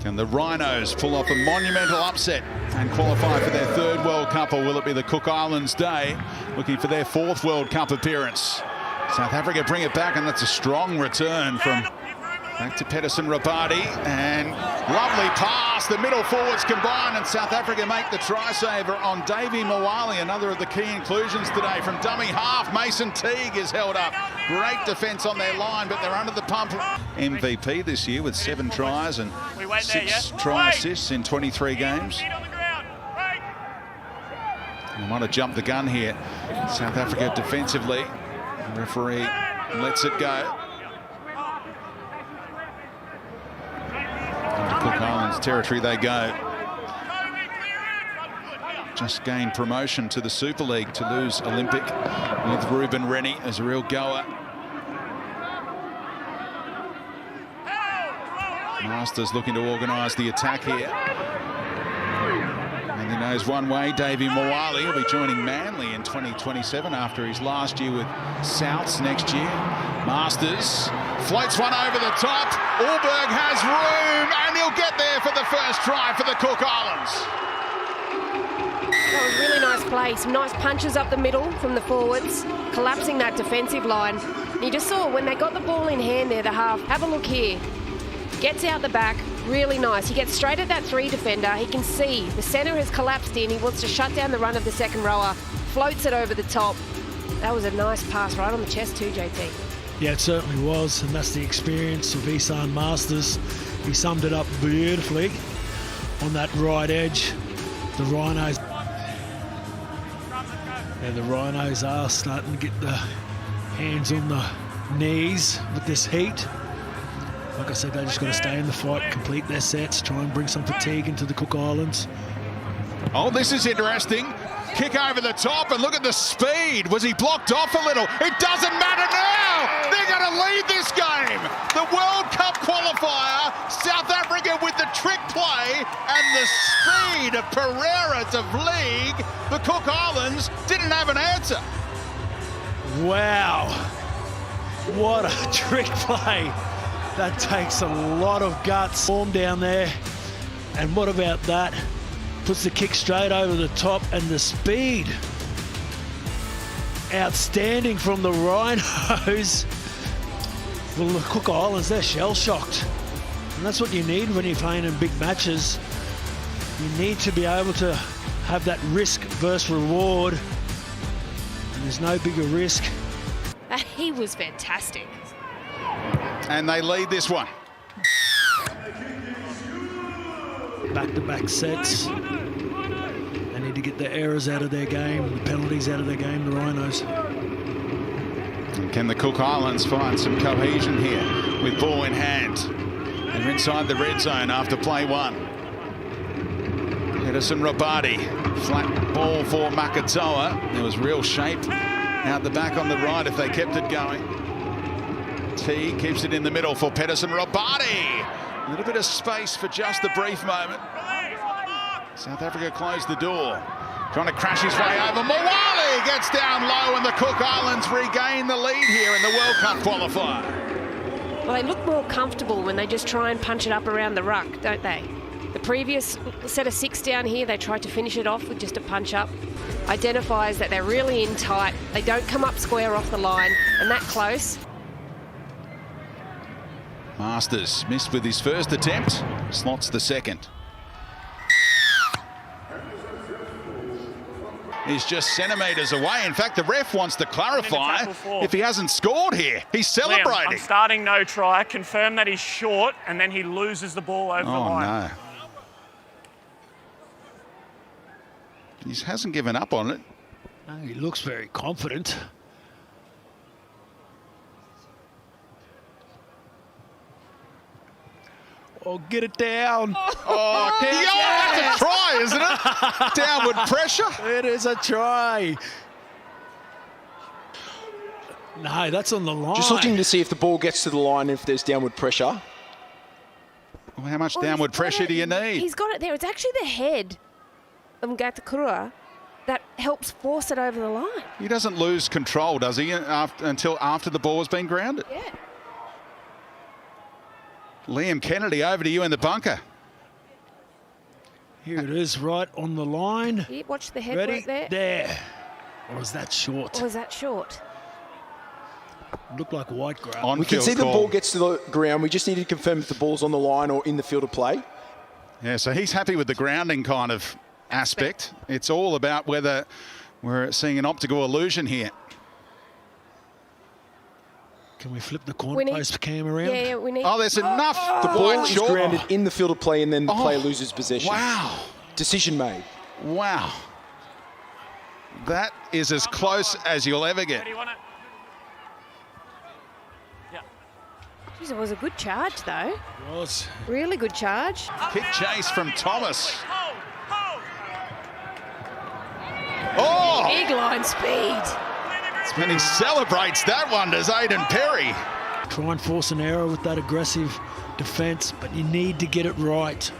Can the Rhinos pull off a monumental upset and qualify for their third World Cup, or will it be the Cook Islands Day looking for their fourth World Cup appearance? South Africa bring it back, and that's a strong return from back to Pedersen Rabadi, and lovely pass. The middle forwards combine, and South Africa make the try saver on Davey Mawali, another of the key inclusions today. From dummy half, Mason Teague is held up. Great defence on their line, but they're under the pump. MVP this year with 7 tries and 6 try assists in 23 games. They might have jumped the gun here. South Africa defensively. The referee lets it go. Into Cook Islands territory they go. Just gained promotion to the Super League to lose Olympic with Ruben Rennie as a real goer. Masters looking to organise the attack here. And he knows one way, Davey Mawali will be joining Manly in 2027 after his last year with Souths next year. Masters floats one over the top. Ulberg has room, and he'll get there for the first try for the Cook Islands. That was really nice play. Some nice punches up the middle from the forwards, collapsing that defensive line. And you just saw when they got the ball in hand there, the half. Have a look here. Gets out the back, really nice. He gets straight at that 3 defender. He can see the centre has collapsed in. He wants to shut down the run of the second rower. Floats it over the top. That was a nice pass right on the chest too, JT. Yeah, it certainly was, and that's the experience of Isan Masters. He summed it up beautifully on that right edge. The Rhinos. And the Rhinos are starting to get the hands on the knees with this heat. Like I said, they just got to stay in the fight, complete their sets, try and bring some fatigue into the Cook Islands. Oh, this is interesting. Kick over the top, and look at the speed. Was he blocked off a little? It doesn't matter now. They're going to lead this game. The World Cup qualifier, South Africa with the trick play and the speed of Pereira to league. The Cook Islands didn't have an answer. Wow. What a trick play. That takes a lot of guts. Form down there. And what about that? Puts the kick straight over the top, and the speed. Outstanding from the Rhinos. Well, the Cook Islands, they're shell-shocked. And that's what you need when you're playing in big matches. You need to be able to have that risk versus reward. And there's no bigger risk. He was fantastic. And they lead this one. Back-to-back sets. They need to get the errors out of their game, the penalties out of their game, the Rhinos. And can the Cook Islands find some cohesion here with ball in hand? They're inside the red zone after play 1. Pedersen Rabadi, flat ball for Makatoa. There was real shape out the back on the right if they kept it going. T keeps it in the middle for Pedersen Rabadi. A little bit of space for just a brief moment. South Africa closed the door. Trying to crash his way over. Mawali gets down low, and the Cook Islands regain the lead here in the World Cup qualifier. Well, they look more comfortable when they just try and punch it up around the ruck, don't they? The previous set of 6 down here, they tried to finish it off with just a punch up. Identifies that they're really in tight. They don't come up square off the line, and that close. Masters missed with his first attempt, slots the second. He's just centimetres away. In fact, the ref wants to clarify if he hasn't scored here. He's celebrating. Liam, I'm starting no try, confirm that he's short, and then he loses the ball over the line. Oh, no. He hasn't given up on it. No, he looks very confident. Oh, get it down. Oh, that's a try, isn't it? Downward pressure. It is a try. No, that's on the line. Just looking to see if the ball gets to the line, if there's downward pressure. Well, how much downward pressure do you need? He's got it there. It's actually the head of Ngatakurua that helps force it over the line. He doesn't lose control, does he, until after the ball has been grounded? Yeah. Liam Kennedy, over to you in the bunker. Here it is, right on the line. Yeah, watch the head Ready? work there. There. Or is that short? Or is that short? Looked like white ground. We can see the ball gets to the ground. We just need to confirm if the ball's on the line or in the field of play. Yeah, so he's happy with the grounding kind of aspect. It's all about whether we're seeing an optical illusion here. Can we flip the corner post cam around? Yeah, we need... Oh, there's enough. The ball is short. grounded in the field of play and then the player loses possession. Wow. Decision made. Wow. That is as close as you'll ever get. Jeez, it was a good charge, though. It was. Really good charge. Kick chase from Thomas. Oh! Big line speed. And he celebrates that one, does Aidan Perry. Try and force an error with that aggressive defence, but you need to get it right.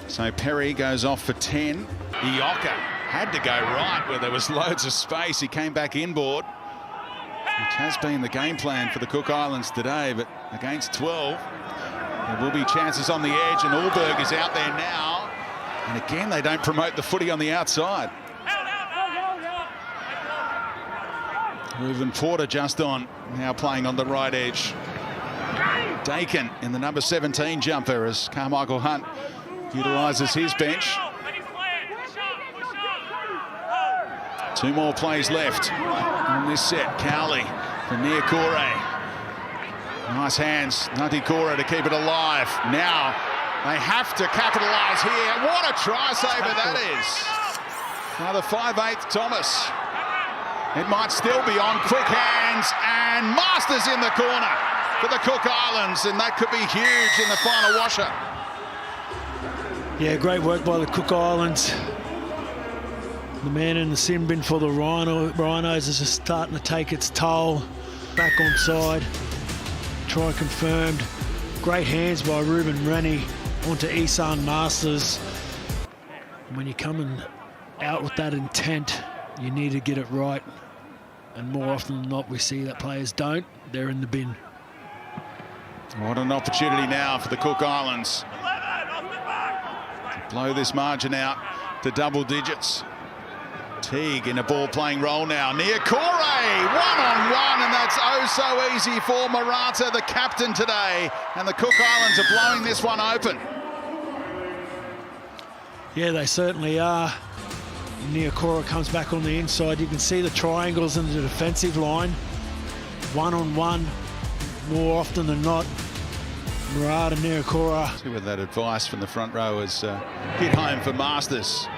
So Perry goes off for 10. Ioka had to go right where there was loads of space. He came back inboard, which has been the game plan for the Cook Islands today, but against 12, there will be chances on the edge, and Allberg is out there now. And again, they don't promote the footy on the outside. Reuven Porter just on, now playing on the right edge. Dakin in the number 17 jumper as Carmichael Hunt utilises his bench. 2 more plays left on this set. Cowley for Niokore. Nice hands, Nati Kora to keep it alive. Now they have to capitalise here. What a try saver that is. Another 5'8" Thomas. It might still be on. Quick hands, and Masters in the corner for the Cook Islands, and that could be huge in the final washer. Yeah, great work by the Cook Islands. The man in the sin bin for the Rhinos is just starting to take its toll. Back on side. Try confirmed. Great hands by Reuben Rennie onto Isan Masters. When you're coming out with that intent, you need to get it right. And more often than not, we see that players don't. They're in the bin. What an opportunity now for the Cook Islands to blow this margin out to double digits. Teague in a ball-playing role now. Niokore, one-on-one, and that's oh so easy for Murata, the captain today. And the Cook Islands are blowing this one open. Yeah, they certainly are. Niokore comes back on the inside. You can see the triangles in the defensive line. One-on-one, more often than not. Murata, Niokore. See whether that advice from the front row has hit home for Masters.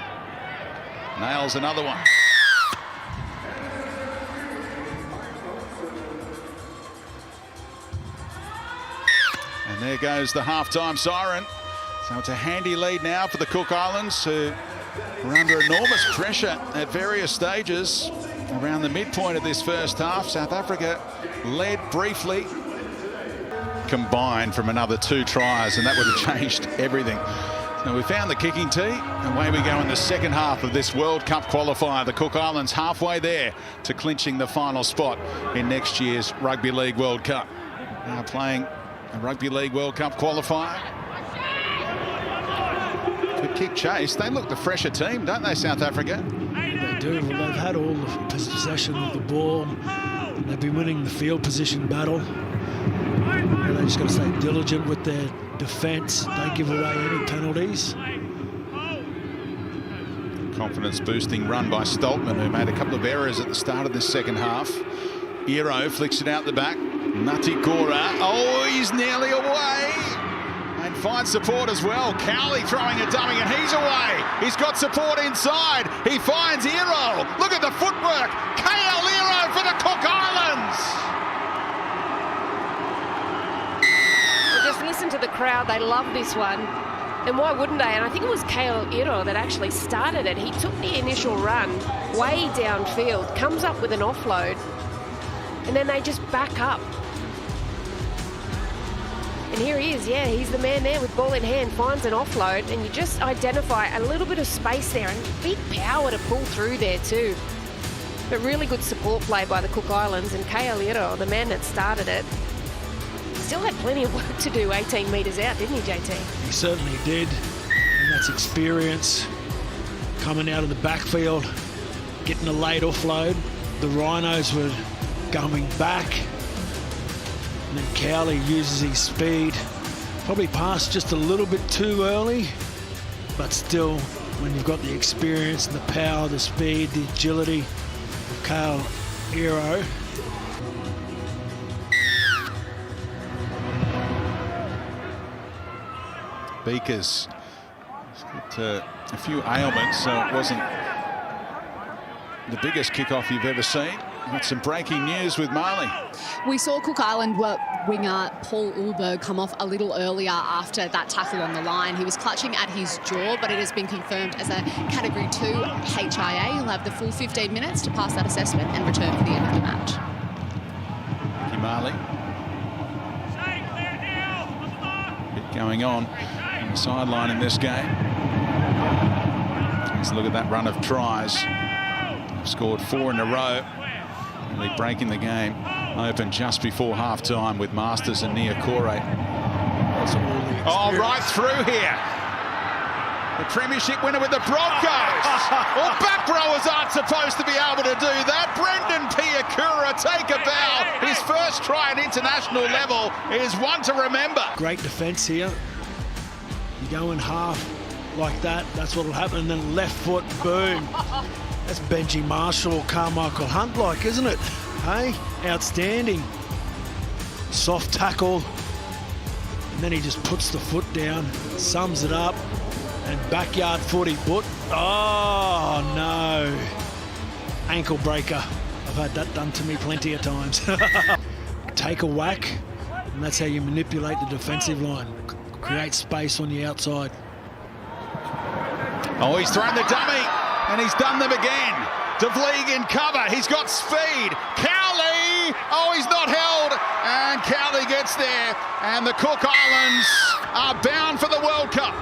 Nails another one. And there goes the half-time siren. So it's a handy lead now for the Cook Islands, who were under enormous pressure at various stages around the midpoint of this first half. South Africa led briefly, combined from another 2 tries, and that would have changed everything. Now we found the kicking tee, and away we go in the second half of this World Cup qualifier. The Cook Islands halfway there to clinching the final spot in next year's Rugby League World Cup. Now playing a Rugby League World Cup qualifier. Good kick chase. They look the fresher team, don't they, South Africa? They do. Well, they've had all the possession of the ball. They've been winning the field position battle. They just got to stay diligent with their defence. Don't give away any penalties. Confidence boosting run by Stoltman, who made a couple of errors at the start of this second half. Iro flicks it out the back. Nati Kora. Oh, he's nearly away. And finds support as well. Cowley throwing a dummy, and he's away. He's got support inside. He finds Iro. Look at the footwork. KL Iro for the Cook Islands. Just listen to the crowd. They love this one. And why wouldn't they? And I think it was KL Iro that actually started it. He took the initial run way downfield, comes up with an offload, and then they just back up. And here he is, yeah, he's the man there with ball in hand, finds an offload, and you just identify a little bit of space there and big power to pull through there too. But really good support play by the Cook Islands, and KL Iro, the man that started it, still had plenty of work to do 18 metres out, didn't he, JT? He certainly did. And that's experience coming out of the backfield, getting a late offload. The Rhinos were going back. And then Cowley uses his speed. Probably passed just a little bit too early, but still, when you've got the experience and the power, the speed, the agility of Kale Hero. Beakers got a few ailments, so it wasn't the biggest kickoff you've ever seen. Got some breaking news with Marley. We saw Cook Island winger Paul Ulberg come off a little earlier after that tackle on the line. He was clutching at his jaw, but it has been confirmed as a Category 2 HIA. He'll have the full 15 minutes to pass that assessment and return for the end of the match. Thank you, Marley. Bit going on the sideline in this game. Let's look at that run of tries. They've scored 4 in a row. Really breaking the game open just before half-time with Masters and Niokore. Oh, right through here. The premiership winner with the Broncos. Well, back rowers aren't supposed to be able to do that. Brendan Piakura, take a bow. His first try at international level is one to remember. Great defence here. You go in half like that, that's what'll happen. And then left foot, boom. That's Benji Marshall or Carmichael Hunt like, isn't it? Hey, outstanding. Soft tackle. And then he just puts the foot down, sums it up, and backyard footy foot. Oh, no. Ankle breaker. I've had that done to me plenty of times. Take a whack, and that's how you manipulate the defensive line. Create space on the outside. Oh, he's thrown the dummy. And he's done them again. De Vlieg in cover. He's got speed. Cowley. Oh, he's not held. And Cowley gets there. And the Cook Islands are bound for the World Cup.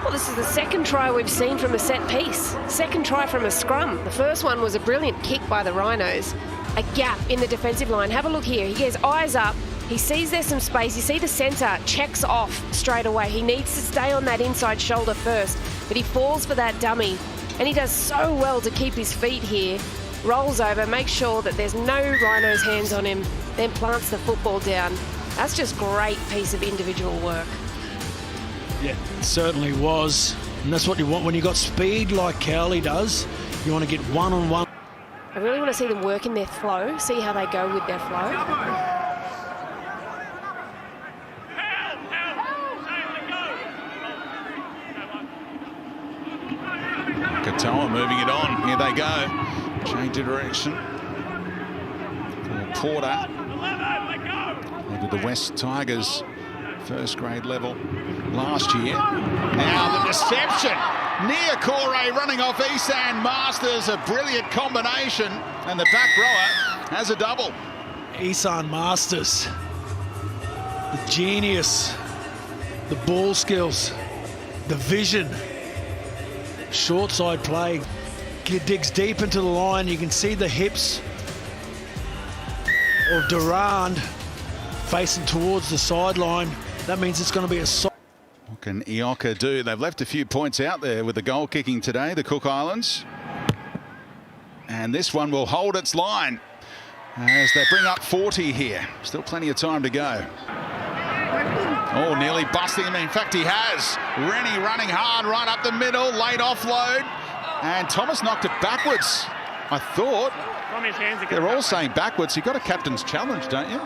Well, this is the second try we've seen from a set piece. Second try from a scrum. The first one was a brilliant kick by the Rhinos. A gap in the defensive line. Have a look here. He gets eyes up. He sees there's some space. You see the centre checks off straight away. He needs to stay on that inside shoulder first, but he falls for that dummy. And he does so well to keep his feet here. Rolls over, makes sure that there's no Rhinos hands on him, then plants the football down. That's just great piece of individual work. Yeah, it certainly was. And that's what you want when you got speed like Cowley does. You want to get one-on-one. I really want to see them work in their flow, see how they go with their flow. Katoa moving it on. Here they go. Change of direction. Porter. Maybe the West Tigers first grade level last year. Now the deception. Niokore running off Isan Masters. A brilliant combination. And the back rower has a double. Isan Masters. The genius. The ball skills. The vision. Short side play, digs deep into the line. You can see the hips of Durand facing towards the sideline. That means it's going to be a soft. What can Ioka do? They've left a few points out there with the goal kicking today, the Cook Islands. And this one will hold its line as they bring up 40 here. Still plenty of time to go. Oh, nearly busting him. In fact, he has. Rennie running hard right up the middle. Late offload. And Thomas knocked it backwards. I thought. From his hands, They're all saying backwards. You've got a captain's challenge, don't you?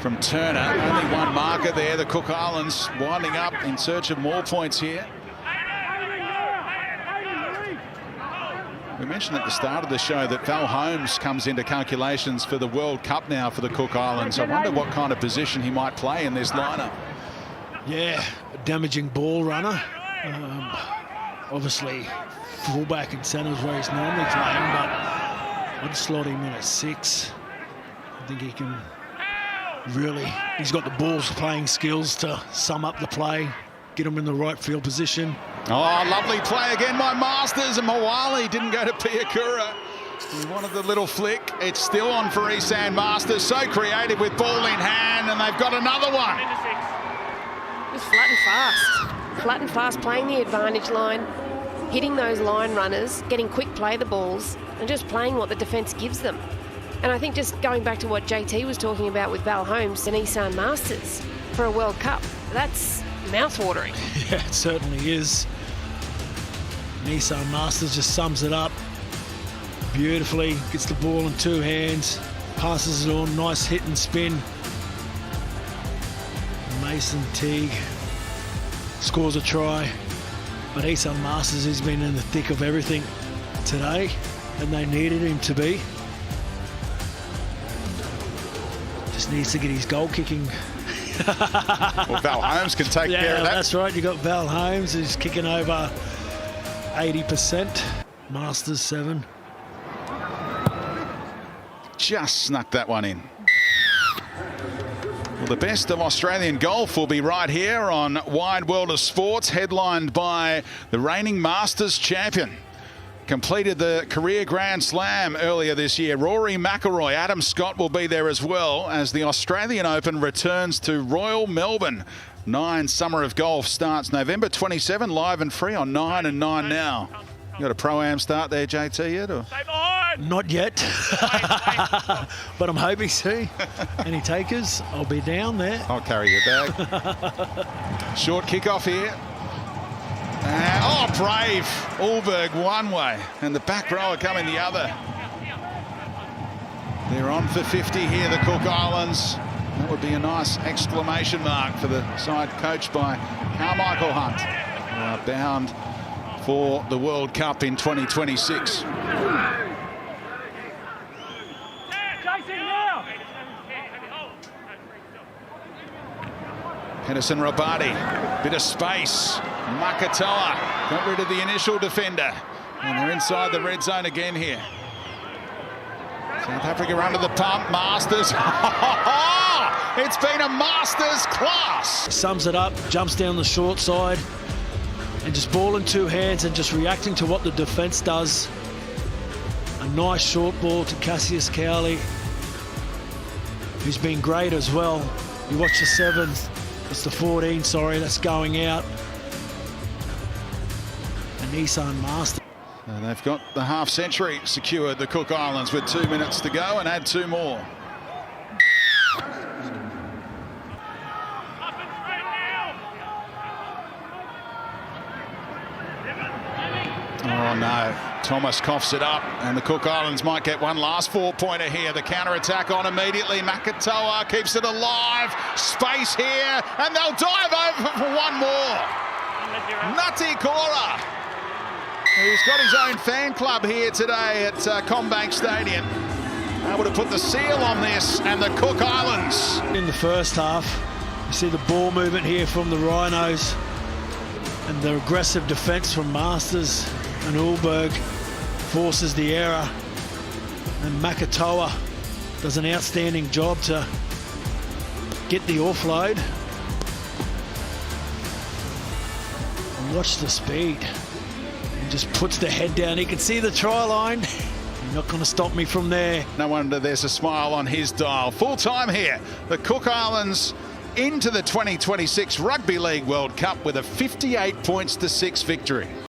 From Turner. Only one marker there. The Cook Islands winding up in search of more points here. We mentioned at the start of the show that Val Holmes comes into calculations for the World Cup now for the Cook Islands. I wonder what kind of position he might play in this lineup. Yeah, a damaging ball runner. Obviously, fullback and centre is where he's normally playing, but I'd slot him in at 6. I think he can really, he's got the ball playing skills to sum up the play, get him in the right field position. Oh, lovely play again by Masters, and Mawali didn't go to Piakura. He wanted the little flick. It's still on for Isan Masters. So creative with ball in hand, and they've got another one. Just flat and fast. flat and fast, playing the advantage line, hitting those line runners, getting quick play the balls, and just playing what the defence gives them. And I think just going back to what JT was talking about with Val Holmes and Nissan Masters for a World Cup, that's mouth-watering. Yeah, it certainly is. Nissan Masters just sums it up beautifully, gets the ball in two hands, passes it on, nice hit and spin. Mason Teague scores a try, but Nissan Masters has been in the thick of everything today, and they needed him to be. Just needs to get his goal kicking. Well, Val Holmes can take care of that. That's right, you got Val Holmes who's kicking over 80%. Masters 7. Just snuck that one in. Well, the best of Australian golf will be right here on Wide World of Sports, headlined by the reigning Masters champion. Completed the career Grand Slam earlier this year. Rory McIlroy, Adam Scott will be there as well as the Australian Open returns to Royal Melbourne. 9 Summer of Golf starts November 27, live and free on 9 and 9 now. You got a Pro-Am start there, JT, yet? Or? Not yet, but I'm hoping to. Any takers? I'll be down there. I'll carry your bag. Short kickoff here. Oh, brave. Ulberg one way, and the back row are coming the other. They're on for 50 here, the Cook Islands. That would be a nice exclamation mark for the side coached by Carmichael Hunt, who are bound for the World Cup in 2026. Pedersen Rabadi, bit of space. Makatoa got rid of the initial defender. And they're inside the red zone again here. South Africa under the pump. Masters. It's been a Masters class. Sums it up, jumps down the short side, and just ball in two hands and just reacting to what the defence does. A nice short ball to Cassius Cowley, who's been great as well. You watch the 7, it's the 14, sorry, that's going out. A Nissan Master. And they've got the half century secured, the Cook Islands, with 2 minutes to go, and add 2 more. Oh no, Thomas coughs it up, and the Cook Islands might get one last 4-pointer here. The counter-attack on immediately. Makatoa keeps it alive. Space here, and they'll dive over for one more. Nutty Cora, who's got his own fan club here today at Combank Stadium, able to put the seal on this, and the Cook Islands. In the first half, you see the ball movement here from the Rhinos, and the aggressive defence from Masters, and Ulberg forces the error, and Makatoa does an outstanding job to get the offload. And watch the speed. He just puts the head down. He can see the try line. You're not going to stop me from there. No wonder there's a smile on his dial. Full time here. The Cook Islands into the 2026 Rugby League World Cup with a 58 points to 6 victory.